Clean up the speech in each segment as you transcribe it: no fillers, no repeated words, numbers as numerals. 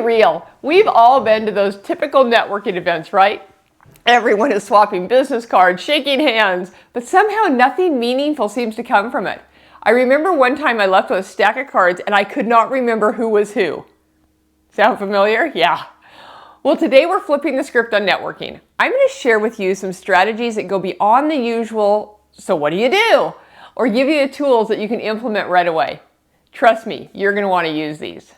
real. We've all been to those typical networking events, right? Everyone is swapping business cards, shaking hands, but somehow nothing meaningful seems to come from it. I remember one time I left with a stack of cards and I could not remember who was who. Sound familiar? Yeah. Well, today we're flipping the script on networking. I'm going to share with you some strategies that go beyond the usual, so what do you do? Or give you the tools that you can implement right away. Trust me, you're going to want to use these.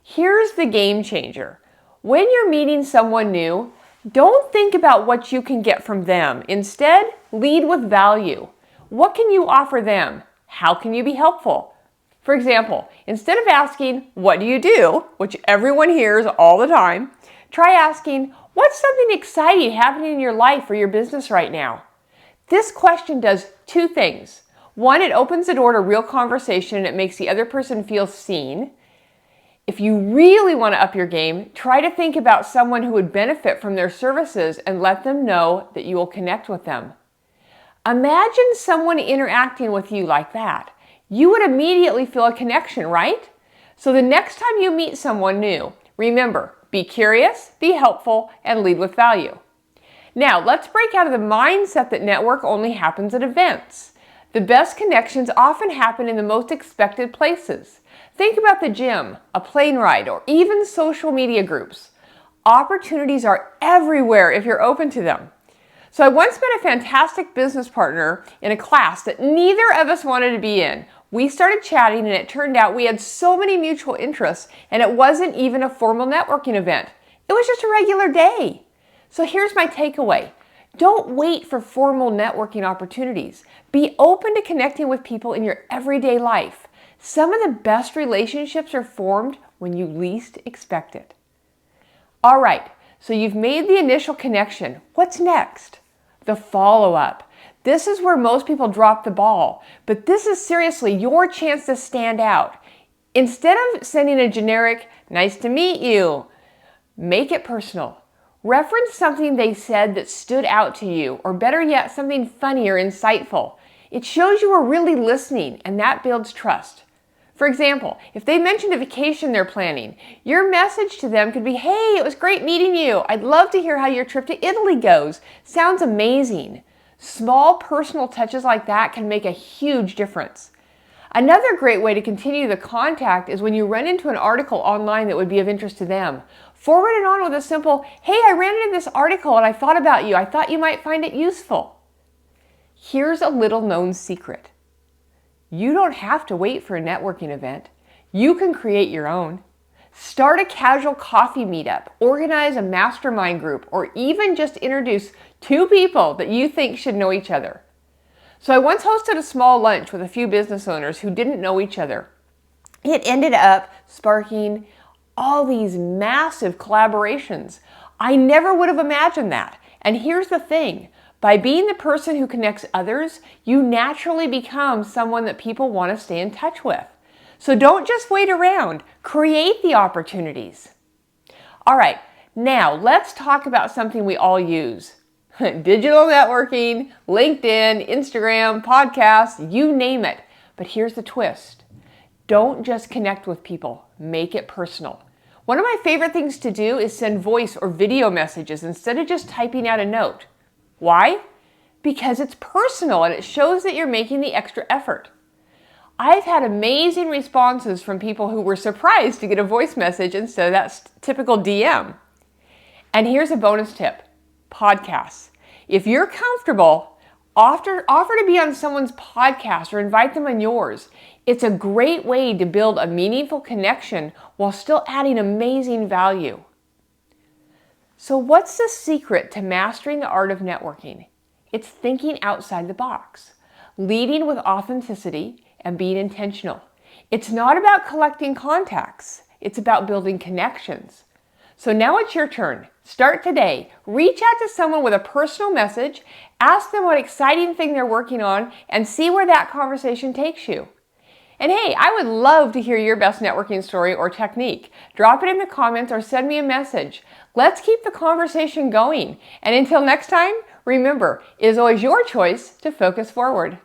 Here's the game changer. When you're meeting someone new, don't think about what you can get from them. Instead, lead with value. What can you offer them? How can you be helpful? For example, instead of asking, what do you do, which everyone hears all the time, try asking, what's something exciting happening in your life or your business right now? This question does two things. One, it opens the door to real conversation and it makes the other person feel seen. If you really want to up your game, try to think about someone who would benefit from their services and let them know that you will connect with them. Imagine someone interacting with you like that. You would immediately feel a connection, right? So the next time you meet someone new, remember, be curious, be helpful, and lead with value. Now, let's break out of the mindset that network only happens at events. The best connections often happen in the most expected places. Think about the gym, a plane ride, or even social media groups. Opportunities are everywhere if you're open to them. So I once met a fantastic business partner in a class that neither of us wanted to be in. We started chatting and it turned out we had so many mutual interests and it wasn't even a formal networking event. It was just a regular day. So here's my takeaway. Don't wait for formal networking opportunities. Be open to connecting with people in your everyday life. Some of the best relationships are formed when you least expect it. All right, so you've made the initial connection. What's next? The follow-up. This is where most people drop the ball, but this is seriously your chance to stand out. Instead of sending a generic, nice to meet you, make it personal. Reference something they said that stood out to you, or better yet, something funny or insightful. It shows you are really listening, and that builds trust. For example, if they mentioned a vacation they're planning, your message to them could be, hey, it was great meeting you. I'd love to hear how your trip to Italy goes. Sounds amazing. Small personal touches like that can make a huge difference. Another great way to continue the contact is when you run into an article online that would be of interest to them. Forward it on with a simple, hey, I ran into this article and I thought about you. I thought you might find it useful. Here's a little known secret. You don't have to wait for a networking event. You can create your own. Start a casual coffee meetup, organize a mastermind group, or even just introduce two people that you think should know each other. So I once hosted a small lunch with a few business owners who didn't know each other. It ended up sparking all these massive collaborations. I never would have imagined that. And here's the thing. By being the person who connects others, you naturally become someone that people want to stay in touch with. So don't just wait around. Create the opportunities. All right, now let's talk about something we all use. Digital networking, LinkedIn, Instagram, podcasts, you name it. But here's the twist. Don't just connect with people. Make it personal. One of my favorite things to do is send voice or video messages instead of just typing out a note. Why? Because it's personal and it shows that you're making the extra effort. I've had amazing responses from people who were surprised to get a voice message instead of that typical DM. And here's a bonus tip. Podcasts. If you're comfortable, offer to be on someone's podcast or invite them on yours. It's a great way to build a meaningful connection while still adding amazing value. So what's the secret to mastering the art of networking? It's thinking outside the box, leading with authenticity, and being intentional. It's not about collecting contacts. It's about building connections. So now it's your turn. Start today. Reach out to someone with a personal message, ask them what exciting thing they're working on, and see where that conversation takes you. And hey, I would love to hear your best networking story or technique. Drop it in the comments or send me a message. Let's keep the conversation going. And until next time, remember, it is always your choice to focus forward.